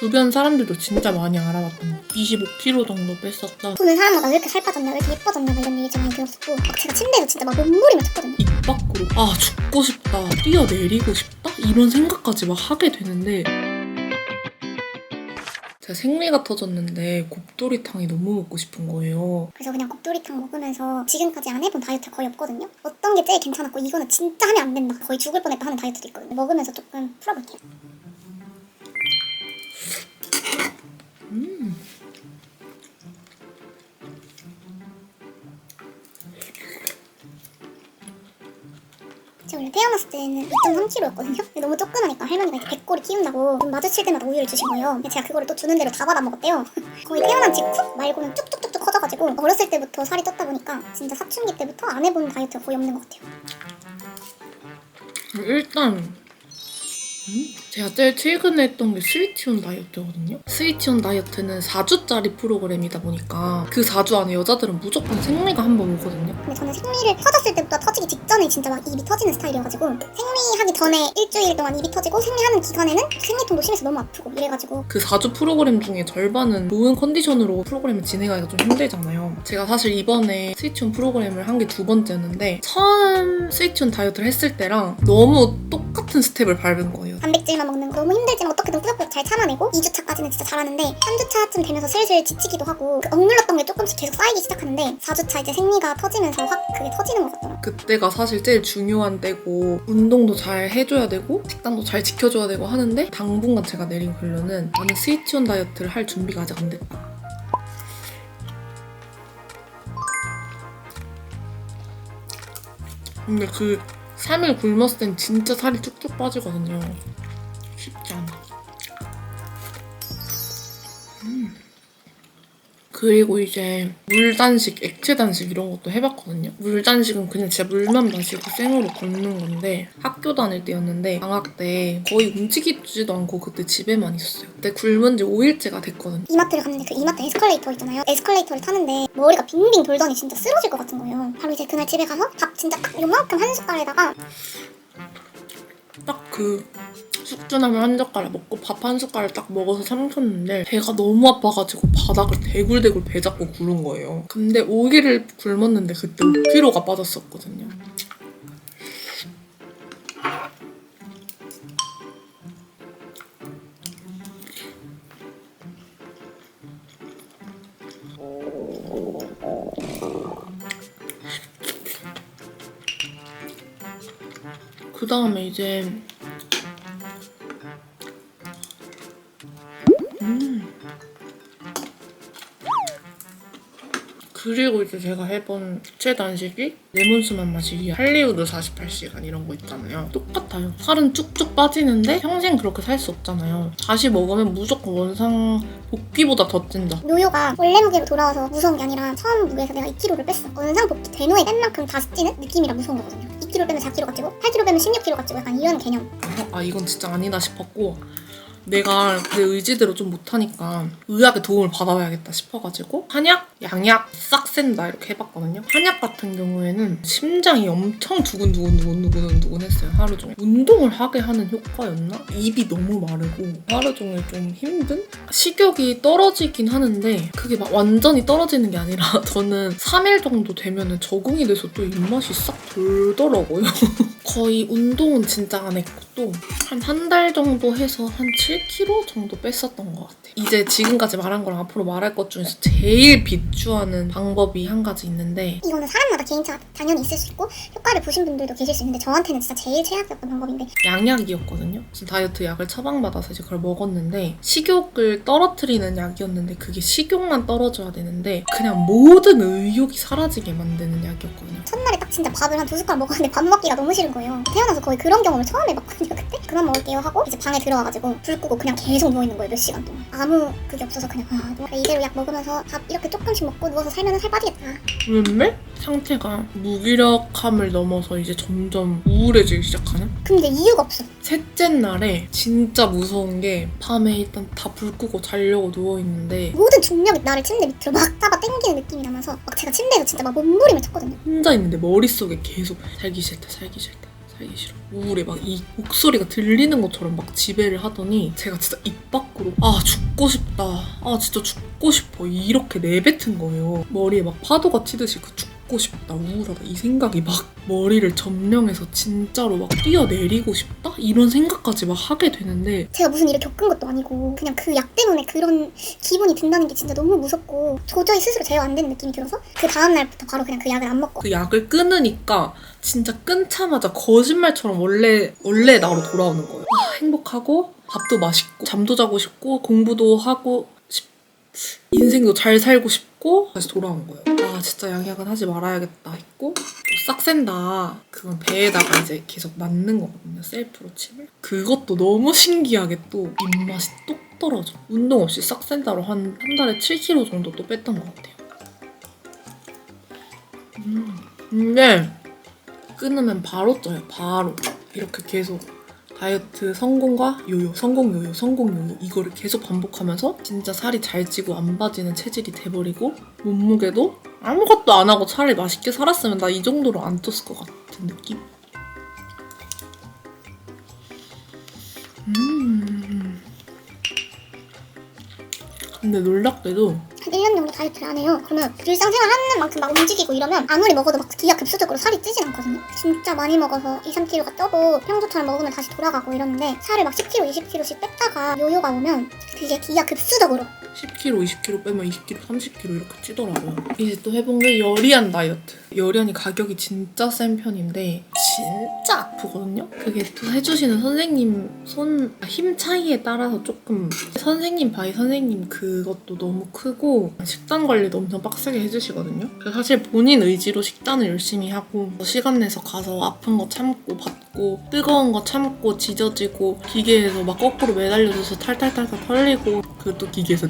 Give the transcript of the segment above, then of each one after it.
주변 사람들도 진짜 많이 알아봤던 거. 25kg 정도 뺐었다. 보는 사람마다 왜 이렇게 살 빠졌냐, 왜 이렇게 예뻐졌냐 이런 얘기 진짜 많이 들었었고, 막 제가 침대에서 진짜 막 몸부림을 쳤거든요. 입 밖으로 아 죽고 싶다, 뛰어내리고 싶다 이런 생각까지 막 하게 되는데 제가 생리가 터졌는데 곱돌이탕이 너무 먹고 싶은 거예요. 그래서 그냥 곱돌이탕 먹으면서 지금까지 안 해본 다이어트 거의 없거든요. 어떤 게 제일 괜찮았고 이거는 진짜 하면 안 된다, 거의 죽을 뻔했다 하는 다이어트도 있거든요. 먹으면서 조금 풀어볼게요. 제가 원래 태어났을 때는 2.3kg였거든요. 너무 조그마니까 할머니가 이렇게 백골이 키운다고 좀 마주칠 때마다 우유를 주신 거예요. 근데 제가 그거를 또 주는 대로 다 받아 먹었대요. 거의 태어난 직후 말고는 쭉쭉쭉쭉 커져가지고 어렸을 때부터 살이 떴다 보니까 진짜 사춘기 때부터 안 해본 다이어트가 거의 없는 것 같아요. 일단 제가 제일 최근에 했던 게 스위치온 다이어트거든요. 스위치온 다이어트는 4주짜리 프로그램이다 보니까 그 4주 안에 여자들은 무조건 생리가 한 번 오거든요. 근데 저는 생리를 터졌을 때부터 터지기 직전에 진짜 막 입이 터지는 스타일이어가지고 생리하기 전에 일주일 동안 입이 터지고 생리하는 기간에는 생리통도 심해서 너무 아프고 이래가지고 그 4주 프로그램 중에 절반은 좋은 컨디션으로 프로그램을 진행하기가 좀 힘들잖아요. 제가 사실 이번에 스위치온 프로그램을 한 게 2번째였는데 처음 스위치온 다이어트를 했을 때랑 너무 똑같은 스텝을 밟은 거예요. 단백질만 먹는 거 너무 힘들지만 어떻게든 꾸역꾸역 잘 참아내고 2주차까지는 진짜 잘하는데 3주차쯤 되면서 슬슬 지치기도 하고 그 억눌렀던 게 조금씩 계속 쌓이기 시작하는데 4주차 이제 생리가 터지면서 확 그게 터지는 것 같더라고요. 그때가 사실 제일 중요한 때고 운동도 잘 해줘야 되고 식단도 잘 지켜줘야 되고 하는데 당분간 제가 내린 결론은 나는 스위치온 다이어트를 할 준비가 아직 안 됐다. 근데 그 3일 굶었을 땐 진짜 살이 쭉쭉 빠지거든요. 쉽지 않아. 그리고 이제 물 단식, 액체 단식 이런 것도 해봤거든요. 물 단식은 그냥 진짜 물만 마시고 생으로 걷는 건데 학교 다닐 때였는데 방학 때 거의 움직이지도 않고 그때 집에만 있었어요. 그때 굶은 지 5일째가 됐거든요. 이마트를 갔는데 그 이마트 에스컬레이터 있잖아요. 에스컬레이터를 타는데 머리가 빙빙 돌더니 진짜 쓰러질 것 같은 거예요. 바로 이제 그날 집에 가서 밥 진짜 딱 요만큼 한 숟갈에다가 딱 그 숙주나물 한 젓가락 먹고 밥 한 숟가락 딱 먹어서 삼켰는데 배가 너무 아파가지고 바닥을 대굴대굴 배 잡고 구른 거예요. 근데 5일을 굶었는데 그때 5kg가 빠졌었거든요. 그 다음에 이제 그리고 이제 제가 해본 액체 단식이 레몬수만 마시기, 할리우드 48시간 이런 거 있잖아요. 똑같아요. 살은 쭉쭉 빠지는데 평생 그렇게 살 수 없잖아요. 다시 먹으면 무조건 원상 복귀보다 더 찐다. 요요가 원래 무게로 돌아와서 무서운 게 아니라 처음 무게에서 내가 2kg를 뺐어. 원상 복귀 된 후에 뺀 만큼 다시 찌는 느낌이라 무서운 거거든요. 2kg 빼면 4kg가 찌고 8kg 빼면 16kg가 찌고 약간 이런 개념. 아 이건 진짜 아니다 싶었고 내가 내 의지대로 좀 못하니까 의학의 도움을 받아야겠다 싶어가지고 한약, 양약 싹 센다 이렇게 해봤거든요. 한약 같은 경우에는 심장이 엄청 두근두근 했어요. 하루 종일. 운동을 하게 하는 효과였나? 입이 너무 마르고 하루 종일 좀 힘든? 식욕이 떨어지긴 하는데 그게 막 완전히 떨어지는 게 아니라 저는 3일 정도 되면은 적응이 돼서 또 입맛이 싹 돌더라고요. 거의 운동은 진짜 안 했고 또 한 달 정도 해서 한 7kg 정도 뺐었던 것 같아요. 이제 지금까지 말한 거랑 앞으로 말할 것 중에서 제일 비추하는 방법이 한 가지 있는데 이거는 사람마다 개인차가 당연히 있을 수 있고 효과를 보신 분들도 계실 수 있는데 저한테는 진짜 제일 최악이었던 방법인데 양약이었거든요. 그래서 다이어트 약을 처방받아서 이제 그걸 먹었는데 식욕을 떨어뜨리는 약이었는데 그게 식욕만 떨어져야 되는데 그냥 모든 의욕이 사라지게 만드는 약이었거든요. 첫날에 딱 진짜 밥을 한 2숟갈 먹었는데 밥 먹기가 너무 싫은 거예요. 태어나서 거의 그런 경험을 처음 해봤거든요. 그때 그만 먹을게요 하고 이제 방에 들어와가지고 불 끄고 그냥 계속 누워있는 거예요. 몇 시간 동안. 아무 그게 없어서 그냥 이대로 약 먹으면서 밥 이렇게 조금씩 먹고 누워서 살면 살 빠지겠다. 왜 상태가 무기력함을 넘어서 이제 점점 우울해지기 시작하는? 근데 이유가 없어. 셋째 날에 진짜 무서운 게 밤에 일단 다 불 끄고 자려고 누워있는데 모든 중력이 나를 침대 밑으로 막 잡아 당기는 느낌이 나면서 막 제가 침대에서 진짜 막 몸부림을 쳤거든요. 혼자 있는데 머릿속에 계속 살기 싫다 살기 싫어. 우울해. 막 이 목소리가 들리는 것처럼 막 지배를 하더니 제가 진짜 입 밖으로 죽고 싶다. 진짜 죽고 싶어. 이렇게 내뱉은 거예요. 머리에 막 파도가 치듯이 그 죽고 싶다, 우울하다 이 생각이 막 머리를 점령해서 진짜로 막 뛰어내리고 싶다? 이런 생각까지 막 하게 되는데 제가 무슨 일을 겪은 것도 아니고 그냥 그 약 때문에 그런 기분이 든다는 게 진짜 너무 무섭고 도저히 스스로 제어 안 되는 느낌이 들어서 그 다음날부터 바로 그냥 그 약을 안 먹고 그 약을 끊으니까 진짜 끊자마자 거짓말처럼 원래 나로 돌아오는 거예요. 행복하고 밥도 맛있고 잠도 자고 싶고 공부도 하고 인생도 잘 살고 싶고 다시 돌아온 거예요. 진짜 양약은 하지 말아야겠다 했고 또 싹센다. 그건 배에다가 이제 계속 맞는 거거든요. 셀프로 침을. 그것도 너무 신기하게 또 입맛이 뚝 떨어져. 운동 없이 싹센다로 한 달에 7kg 정도 또 뺐던 것 같아요. 근데 끊으면 바로 쪄요. 바로. 이렇게 계속 다이어트 성공과 요요, 성공 요요, 성공 요요 이거를 계속 반복하면서 진짜 살이 잘 찌고 안 빠지는 체질이 돼버리고 몸무게도 아무것도 안 하고 차라리 맛있게 살았으면 나 이 정도로 안 쪘을 것 같은 느낌? 근데 놀랍게도 한 1년 정도 다이어트를 안 해요. 그러면 일상생활 하는 만큼 막 움직이고 이러면 아무리 먹어도 막 기하급수적으로 살이 찌진 않거든요. 진짜 많이 먹어서 2, 3kg가 쪄도 평소처럼 먹으면 다시 돌아가고 이러는데 살을 막 10kg, 20kg씩 뺐다가 요요가 오면 그게 기하급수적으로 10kg, 20kg 빼면 20kg, 30kg 이렇게 찌더라고요. 이제 또 해본 게 여리안 다이어트. 여리안이 가격이 진짜 센 편인데 진짜 아프거든요? 그게 또 해주시는 선생님 힘 차이에 따라서 조금 선생님 바이 선생님 그것도 너무 크고 식단 관리도 엄청 빡세게 해주시거든요? 그래서 사실 본인 의지로 식단을 열심히 하고 시간 내서 가서 아픈 거 참고 받고 뜨거운 거 참고 지져지고 기계에서 막 거꾸로 매달려줘서 탈탈탈탈 털리고 그리고 또 기계에서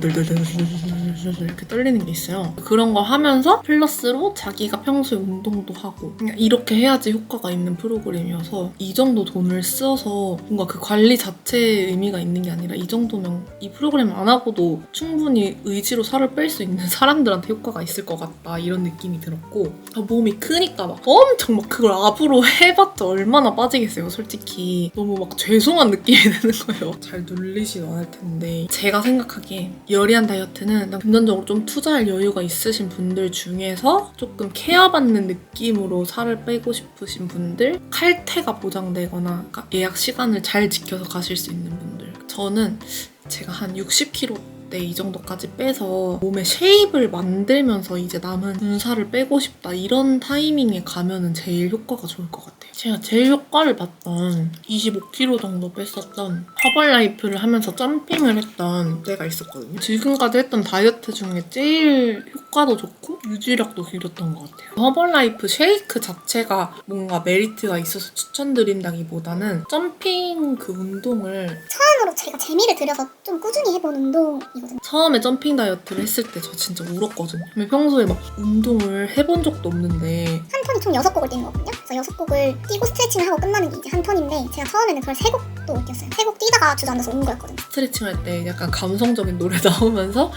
이렇게 떨리는 게 있어요. 그런 걸 하면서 플러스로 자기가 평소에 운동도 하고 그냥 이렇게 해야지 효과가 있는 프로그램이어서 이 정도 돈을 써서 뭔가 그 관리 자체에 의미가 있는 게 아니라 이 정도면 이 프로그램 안 하고도 충분히 의지로 살을 뺄 수 있는 사람들한테 효과가 있을 것 같다 이런 느낌이 들었고 몸이 크니까 막 엄청 막 그걸 압으로 해봤자 얼마나 빠지겠어요. 솔직히 너무 막 죄송한 느낌이 드는 거예요. 잘 눌리지도 않을 텐데 제가 생각하기에 여리안 다이어트는 금전적으로 좀 투자할 여유가 있으신 분들 중에서 조금 케어받는 느낌으로 살을 빼고 싶으신 분들, 칼퇴가 보장되거나 그러니까 예약 시간을 잘 지켜서 가실 수 있는 분들. 저는 제가 한 60kg 이 정도까지 빼서 몸에 쉐입을 만들면서 이제 남은 분살을 빼고 싶다 이런 타이밍에 가면은 제일 효과가 좋을 것 같아요. 제가 제일 효과를 봤던 25kg 정도 뺐었던 허벌라이프를 하면서 점핑을 했던 때가 있었거든요. 지금까지 했던 다이어트 중에 제일 효과도 좋고 유지력도 길었던 것 같아요. 허벌라이프 쉐이크 자체가 뭔가 메리트가 있어서 추천드린다기보다는 점핑 그 운동을 처음으로 제가 재미를 들여서 좀 꾸준히 해본 운동이거든요. 처음에 점핑 다이어트를 했을 때 저 진짜 울었거든요. 근데 평소에 막 운동을 해본 적도 없는데 한 턴이 총 6곡을 뛰는 거거든요. 그래서 6곡을 뛰고 스트레칭을 하고 끝나는 게 이제 한 턴인데 제가 처음에는 그걸 3곡도 못 뛰었어요. 3곡 뛰다가 주저앉아서 온 거였거든요. 스트레칭 할 때 약간 감성적인 노래 나오면서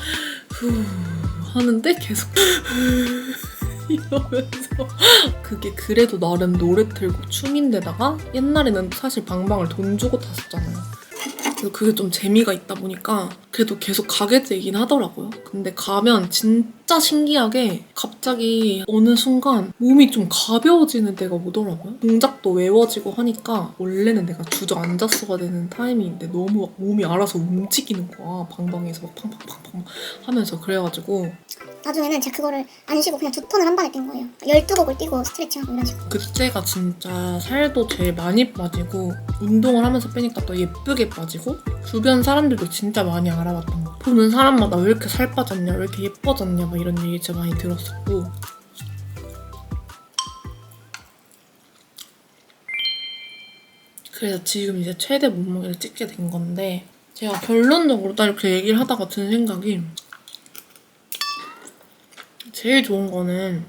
후 하는데 계속 이러면서 그게 그래도 나름 노래 틀고 춤인데다가 옛날에는 사실 방방을 돈 주고 탔었잖아요. 그래서 그게 좀 재미가 있다 보니까 그래도 계속 가게 되긴 하더라고요. 근데 가면 진짜 신기하게 갑자기 어느 순간 몸이 좀 가벼워지는 때가 오더라고요. 동작도 외워지고 하니까 원래는 내가 주저앉았어야 되는 타이밍인데 너무 막 몸이 알아서 움직이는 거야. 방방에서 막 팡팡팡팡 하면서 그래가지고 나중에는 제가 그거를 안 쉬고 그냥 2턴을 한 번에 뛴 거예요. 12곡을 뛰고 스트레칭하고 이런 식으로. 그때가 진짜 살도 제일 많이 빠지고 운동을 하면서 빼니까 더 예쁘게 빠지고 주변 사람들도 진짜 많이 알아봤던 거. 보는 사람마다 왜 이렇게 살 빠졌냐, 왜 이렇게 예뻐졌냐 막 이런 얘기 진짜 많이 들었었고 그래서 지금 이제 최대 몸무게를 찍게 된 건데 제가 결론적으로 딱 이렇게 얘기를 하다가 든 생각이 제일 좋은 거는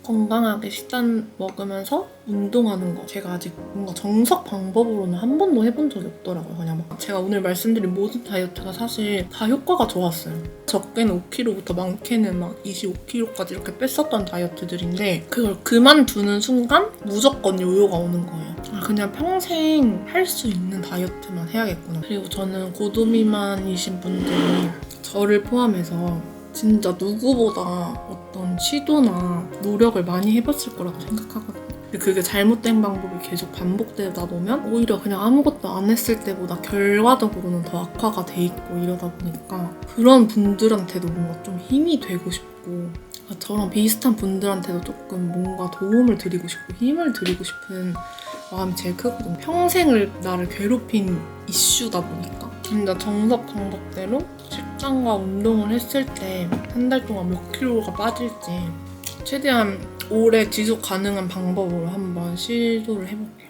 건강하게 식단 먹으면서 운동하는 거. 제가 아직 뭔가 정석 방법으로는 한 번도 해본 적이 없더라고요. 그냥 막 제가 오늘 말씀드린 모든 다이어트가 사실 다 효과가 좋았어요. 적게는 5kg부터 많게는 막 25kg까지 이렇게 뺐었던 다이어트들인데 그걸 그만두는 순간 무조건 요요가 오는 거예요. 그냥 평생 할 수 있는 다이어트만 해야겠구나. 그리고 저는 고도비만이신 분들이 저를 포함해서 진짜 누구보다 어떤 시도나 노력을 많이 해봤을 거라고 생각하거든요. 근데 그게 잘못된 방법이 계속 반복되다 보면 오히려 그냥 아무것도 안 했을 때보다 결과적으로는 더 악화가 돼 있고 이러다 보니까 그런 분들한테도 뭔가 좀 힘이 되고 싶고 저랑 비슷한 분들한테도 조금 뭔가 도움을 드리고 싶고 힘을 드리고 싶은 마음이 제일 크거든요. 평생을 나를 괴롭힌 이슈다 보니까 진짜 정석 방법대로 식단과 운동을 했을 때 한 달 동안 몇 킬로가 빠질지 최대한 오래 지속 가능한 방법으로 한번 시도를 해볼게요.